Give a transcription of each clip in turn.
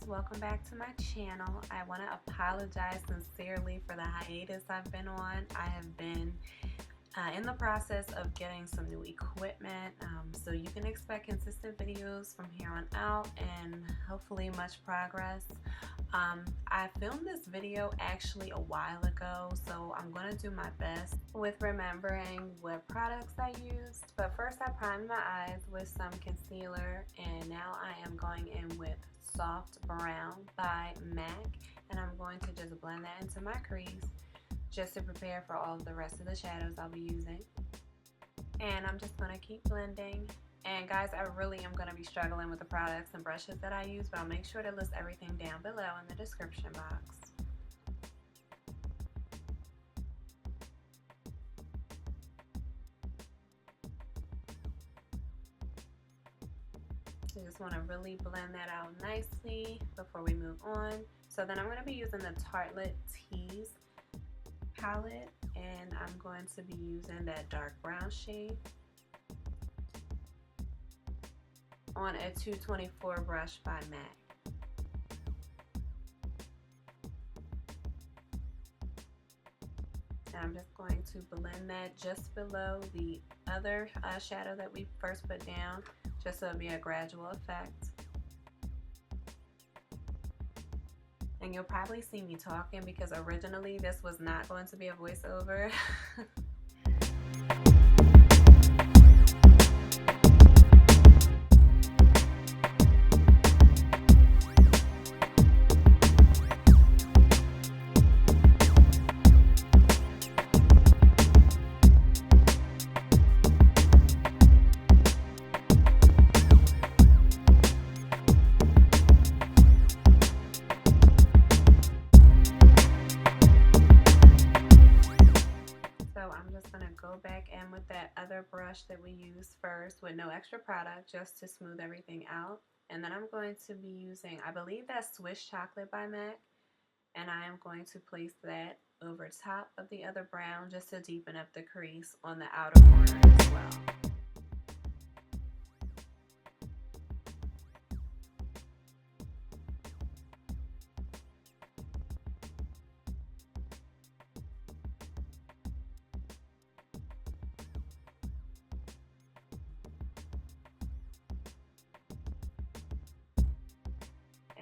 welcome back to my channel. I want to apologize sincerely for the hiatus I've been on. I have been in the process of getting some new equipment, so you can expect consistent videos from here on out and hopefully much progress. I filmed this video actually a while ago, so I'm going to do my best with remembering what products I used. But first I primed my eyes with some concealer, and now I am going in with Soft Brown by MAC, and I'm going to just blend that into my crease just to prepare for all of the rest of the shadows I'll be using. And I'm just going to keep blending. And guys, I really am going to be struggling with the products and brushes that I use, but I'll make sure to list everything down below in the description box. I just want to really blend that out nicely before we move on. So then I'm going to be using the Tartelette Tease palette, and I'm going to be using that dark brown shade on a 224 brush by MAC. And I'm just going to blend that just below the other shadow that we first put down, just so it'll be a gradual effect. And you'll probably see me talking because originally this was not going to be a voiceover. Back in with that other brush that we used first with no extra product, just to smooth everything out. And then I'm going to be using, I believe that's Swiss Chocolate by MAC, and I am going to place that over top of the other brown just to deepen up the crease on the outer corner as well.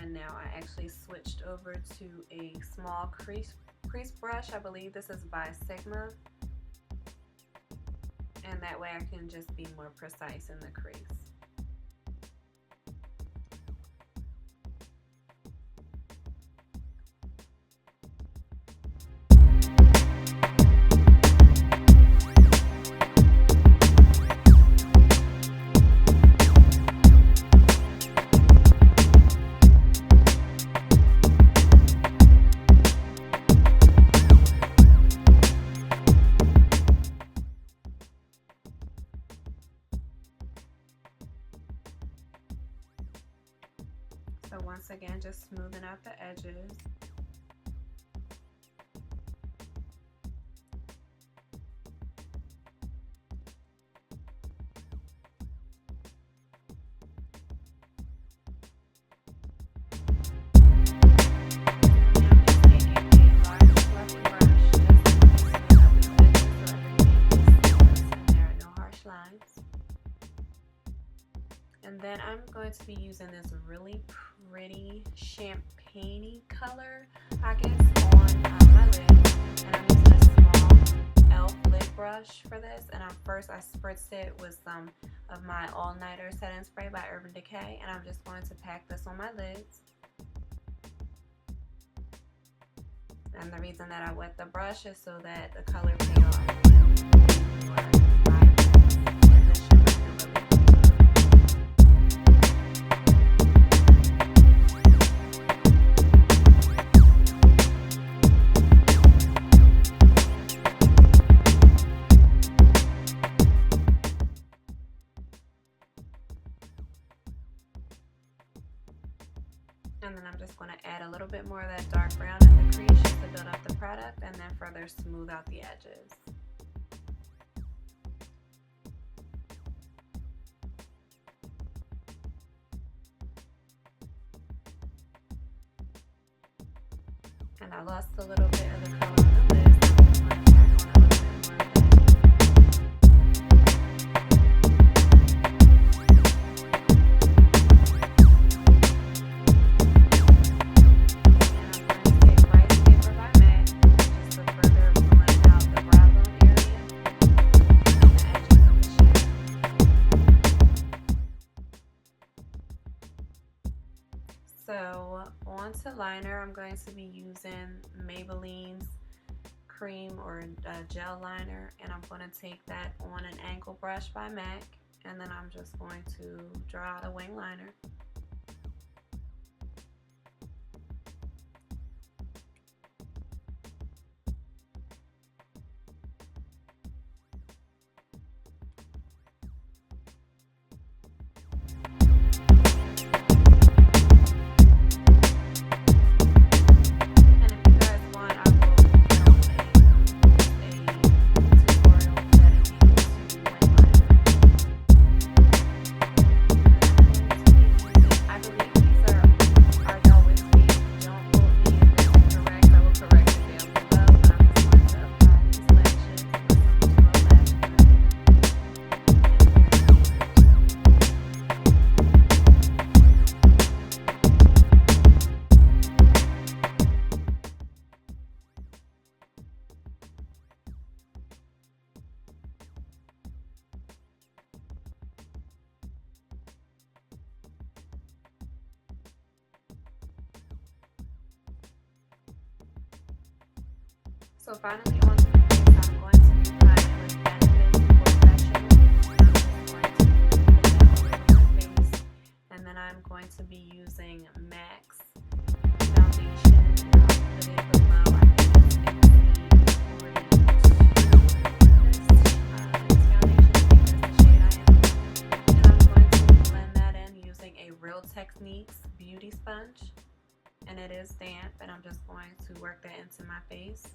And now I actually switched over to a small crease brush. I believe this is by Sigma, and that way I can just be more precise in the crease. So once again, just smoothing out the edges. And then I'm going to be using this really pretty champagne-y color, I guess, on my lid. And I'm using a small e.l.f. lid brush for this. And first I spritzed it with some of my all-nighter setting spray by Urban Decay. And I'm just going to pack this on my lids. And the reason that I wet the brush is so that the color payoff is more vibrant and the shimmer can really come through. And then I'm just going to add a little bit more of that dark brown in the crease just to build up the product and then further smooth out the edges. And I lost a little bit of the color on the lid, so I'm just going to tack on a little bit more of that. And I'm going to take rice paper by MAC just to further blend out the brow bone area and the edges of the shadow. So onto liner, I'm going to be using Maybelline's cream or gel liner, and I'm going to take that on an angle brush by MAC, and then I'm just going to draw out a wing liner. So finally onto the face, I'm going to be priming with Benefit Professional. I'm just going to put that all over my face, and then I'm going to be using MAC's foundation, and I'll put it below. I think it's NC 42. This foundation, I think that's the shade I am. And I'm going to blend that in using a Real Techniques beauty sponge, and it is damp, and I'm just going to work that into my face.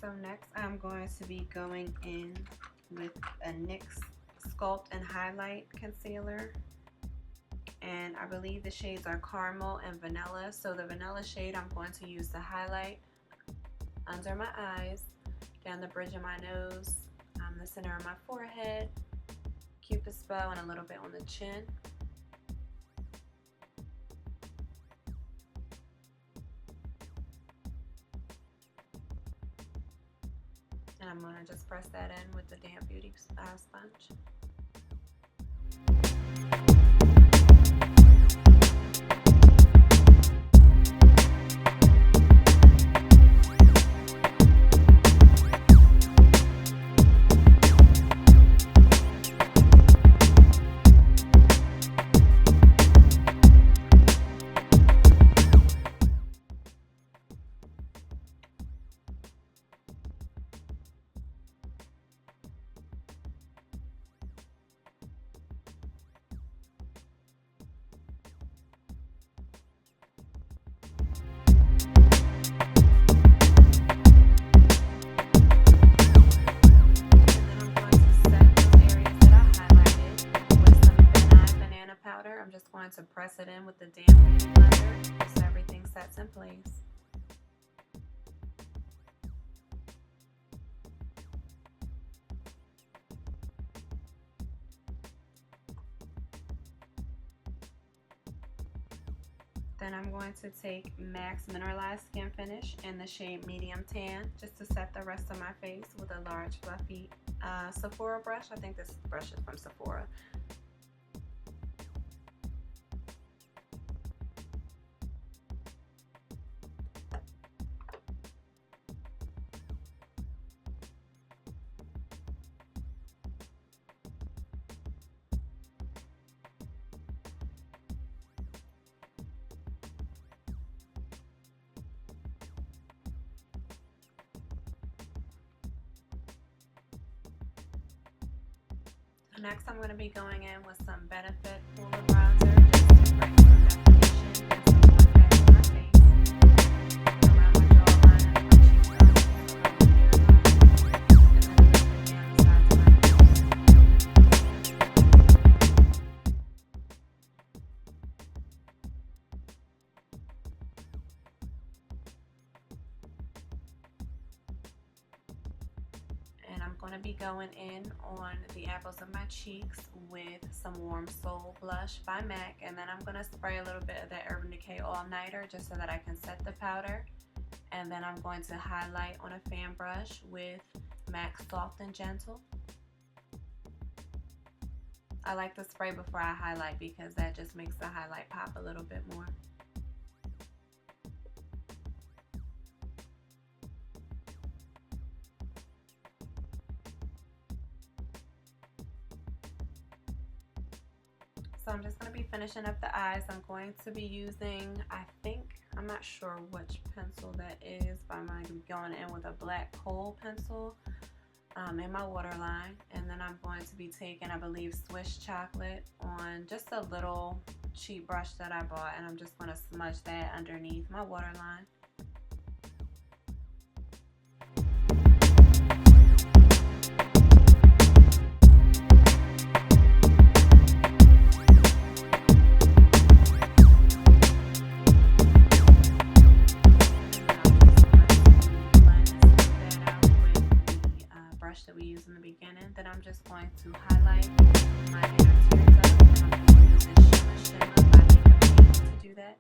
So next I'm going to be going in with a NYX Sculpt and Highlight Concealer. And I believe the shades are Caramel and Vanilla. So the vanilla shade I'm going to use to highlight under my eyes, down the bridge of my nose, the center of my forehead, Cupid's bow, and a little bit on the chin. And I'm going to just press that in with the damp beauty sponge. To press it in with the damp beauty blender so everything sets in place. Then I'm going to take MAC's Mineralized Skin Finish in the shade Medium Tan just to set the rest of my face with a large fluffy Sephora brush. I think this brush is from Sephora. Next, I'm going to be going in with some Benefit Cooler Bronzer just to bring some definition and some effect to my face, around my jawline, my cheekbones, around my hairline, and then a little bit down the sides of my nose. And I'm going to be going in on the apples of my cheeks with some Warm Soul blush by MAC, and then I'm going to spray a little bit of that Urban Decay All Nighter just so that I can set the powder. And then I'm going to highlight on a fan brush with MAC Soft and Gentle. I like to spray before I highlight because that just makes the highlight pop a little bit more. So I'm just going to be finishing up the eyes. I'm going to be using, I'm not sure which pencil that is, but I'm going to be going in with a black kohl pencil in my waterline. And then I'm going to be taking, I believe, Swiss chocolate on just a little cheap brush that I bought. And I'm just going to smudge that underneath my waterline. That we use in the beginning. Then I'm just going to highlight my inner tear duct, and I'm going to use this Shimmer by Makeup Paint to do that.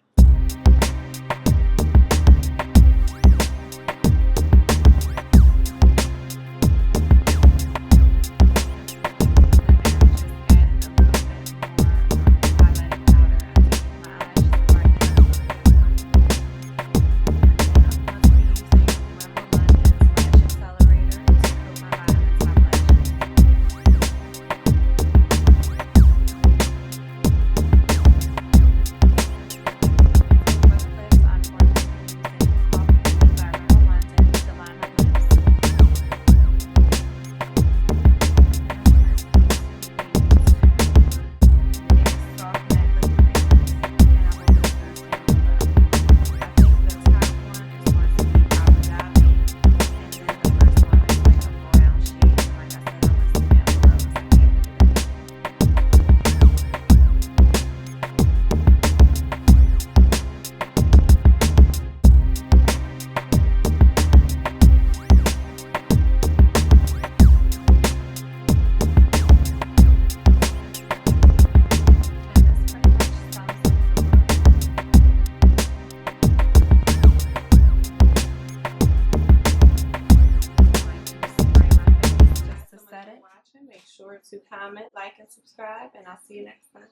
Make sure to comment, like, and subscribe, and I'll see you next time.